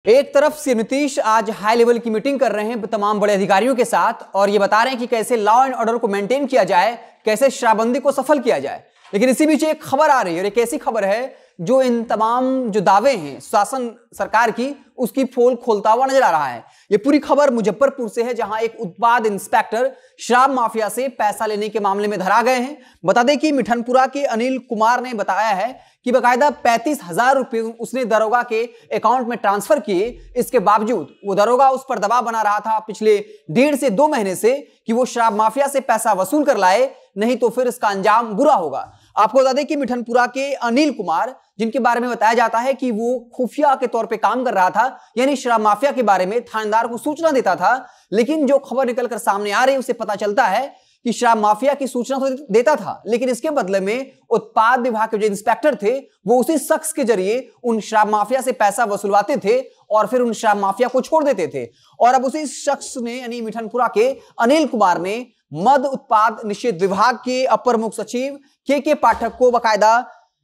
एक तरफ से नीतीश आज हाई लेवल की मीटिंग कर रहे हैं तमाम बड़े अधिकारियों के साथ और ये बता रहे हैं कि कैसे लॉ एंड ऑर्डर को मेंटेन किया जाए, कैसे शराबबंदी को सफल किया जाए। लेकिन इसी बीच एक खबर आ रही है और एक ऐसी खबर है जो इन तमाम जो दावे हैं शासन सरकार की उसकी पोल खोलता हुआ नजर आ रहा है। ये पूरी खबर मुजफ्फरपुर से है, जहां एक उत्पाद इंस्पेक्टर शराब माफिया से पैसा लेने के मामले में धरा गए हैं। बता दें कि मिठनपुरा के अनिल कुमार ने बताया है कि बकायदा 35,000 रुपए उसने दरोगा के अकाउंट में ट्रांसफर किए। इसके बावजूद वो दरोगा उस पर दबाव बना रहा था पिछले 1.5 से 2 महीने से कि वो शराब माफिया से पैसा वसूल कर लाए, नहीं तो फिर इसका अंजाम बुरा होगा। आपको बता दें कि मिठनपुरा के अनिल कुमार, जिनके बारे में बताया जाता है कि वो खुफिया के तौर पे काम कर रहा था, यानी शराब माफिया के बारे में थानेदार को सूचना देता था, लेकिन जो खबर निकलकर सामने आ रही है उसे पता चलता है कि शराब माफिया की सूचना तो देता था, लेकिन इसके बदले में उत्पाद विभाग के जो इंस्पेक्टर थे वो उसी शख्स के जरिए उन शराब माफिया से पैसा वसूलवाते थे और फिर उन शराब माफिया को छोड़ देते थे। और अब उसी शख्स ने यानी मिठनपुरा के अनिल कुमार ने मद उत्पाद निषेध विभाग के अपर मुख्य सचिव के पाठक को बकायदा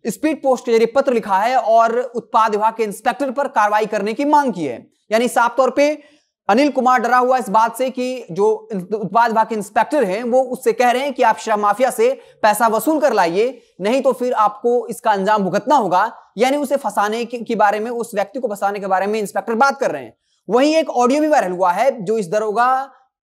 स्पीड पोस्ट के जरिए पत्र लिखा है और उत्पाद विभाग के इंस्पेक्टर पर कार्रवाई करने की मांग की है। यानी साफ तौर पे अनिल कुमार डरा हुआ इस बात से कि जो उत्पाद विभाग के इंस्पेक्टर हैं वो उससे कह रहे हैं कि आप शराब माफिया से पैसा वसूल कर लाइए, नहीं तो फिर आपको इसका अंजाम भुगतना होगा। यानी उसे फंसाने के बारे में, उस व्यक्ति को फंसाने के बारे में इंस्पेक्टर बात कर रहे हैं। वहीं एक ऑडियो भी वायरल हुआ है जो इस दरोगा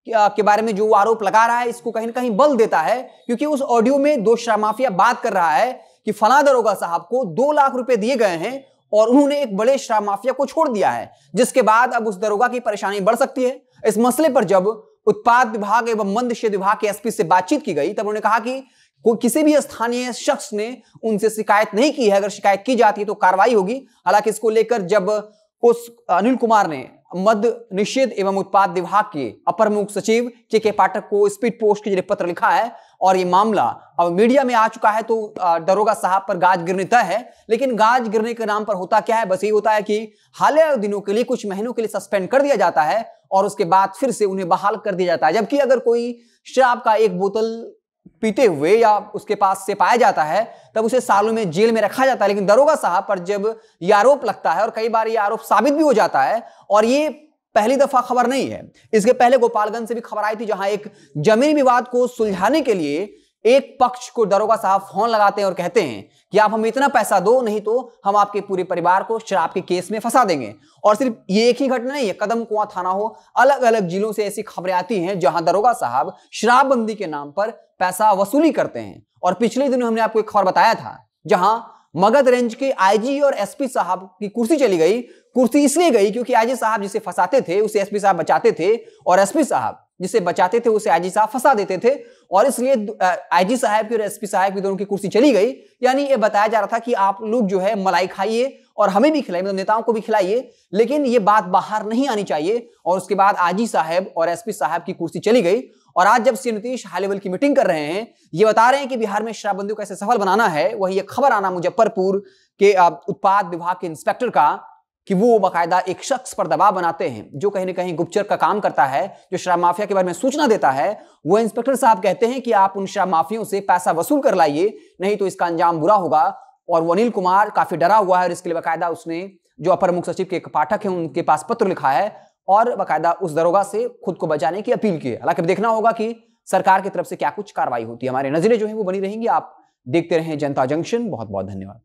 के बारे में जो आरोप लगा रहा है इसको कहीं ना कहीं बल देता है, क्योंकि उस ऑडियो में 2 शराब माफिया बात कर रहा है कि फला दरोगा साहब को 2 लाख रुपए दिए गए हैं और उन्होंने एक बड़े शराब माफिया को छोड़ दिया है, जिसके बाद अब उस दरोगा की परेशानी बढ़ सकती है। इस मसले पर जब उत्पाद विभाग एवं मद निषेध विभाग के एसपी से बातचीत की गई तब उन्होंने कहा कि कोई किसी भी स्थानीय शख्स ने उनसे शिकायत नहीं की है, अगर शिकायत की जाती है तो कार्रवाई होगी। हालांकि इसको लेकर जब उस अनिल कुमार ने मद निषेध एवं उत्पाद विभाग के अपर मुख्य सचिव के पाठक को स्पीड पोस्ट के जरिए पत्र लिखा है और ये मामला अब मीडिया में आ चुका है, तो दरोगा साहब पर गाज गिरने तय है। लेकिन गाज गिरने के नाम पर होता क्या है? बस ये होता है कि हालिया दिनों के लिए, कुछ महीनों के लिए सस्पेंड कर दिया जाता है और उसके बाद फिर से उन्हें बहाल कर दिया जाता है। जबकि अगर कोई शराब का एक बोतल पीते हुए या उसके पास से पाया जाता है तब उसे सालों में जेल में रखा जाता है। लेकिन दरोगा साहब पर जब यह आरोप लगता है और कई बार यह आरोप साबित भी हो जाता है, और ये पहली दफा खबर नहीं है, इसके पहले गोपालगंज से भी खबर आई थी जहां एक जमीन विवाद को सुलझाने के लिए एक पक्ष को दरोगा साहब फोन लगाते हैं और कहते हैं कि आप हमें इतना पैसा दो, नहीं तो हम आपके पूरे परिवार को शराब के केस में फंसा देंगे। और सिर्फ ये एक ही घटना नहीं है, कदम कुआं थाना हो, अलग अलग जिलों से ऐसी खबरें आती हैं जहां दरोगा साहब शराबबंदी के नाम पर पैसा वसूली करते हैं। और पिछले दिनों हमने आपको एक खबर बताया था जहां मगध रेंज के आईजी और एसपी साहब की कुर्सी चली गई। कुर्सी इसलिए गई क्योंकि आईजी साहब जिसे फंसाते थे उसे एसपी साहब बचाते थे और एसपी साहब जिसे बचाते थे उसे आईजी साहब फंसा देते थे, और इसलिए आईजी साहब की और एसपी साहब की दोनों की कुर्सी चली गई। यानी ये बताया जा रहा था कि आप लोग जो है मलाई खाइए और हमें भी खिलाइए, मतलब नेताओं को भी खिलाइए, लेकिन ये बात बाहर नहीं आनी चाहिए। और उसके बाद आईजी साहब और एसपी साहब की कुर्सी चली गई। और आज जब सीएम नीतीश हाई लेवल की मीटिंग कर रहे हैं, ये बता रहे हैं कि बिहार में शराबबंदी को कैसे सफल बनाना है, वही एक खबर आना मुजफ्फरपुर के उत्पाद विभाग के इंस्पेक्टर का कि वो बाकायदा एक शख्स पर दबाव बनाते हैं जो कहीं ना कहीं गुप्तचर का काम करता है, जो शराब माफिया के बारे में सूचना देता है। वो इंस्पेक्टर साहब कहते हैं कि आप उन शराब माफियों से पैसा वसूल कर लाइए, नहीं तो इसका अंजाम बुरा होगा। और वो अनिल कुमार काफी डरा हुआ है और इसके लिए बाकायदा उसने जो अपर मुख्य सचिव के पाठक है उनके पास पत्र लिखा है और बाकायदा उस दरोगा से खुद को बचाने की अपील की है। हालांकि देखना होगा कि सरकार की तरफ से क्या कुछ कार्रवाई होती है। हमारी नजरें जो है वो बनी रहेंगी। आप देखते रहें जनता जंक्शन। बहुत बहुत धन्यवाद।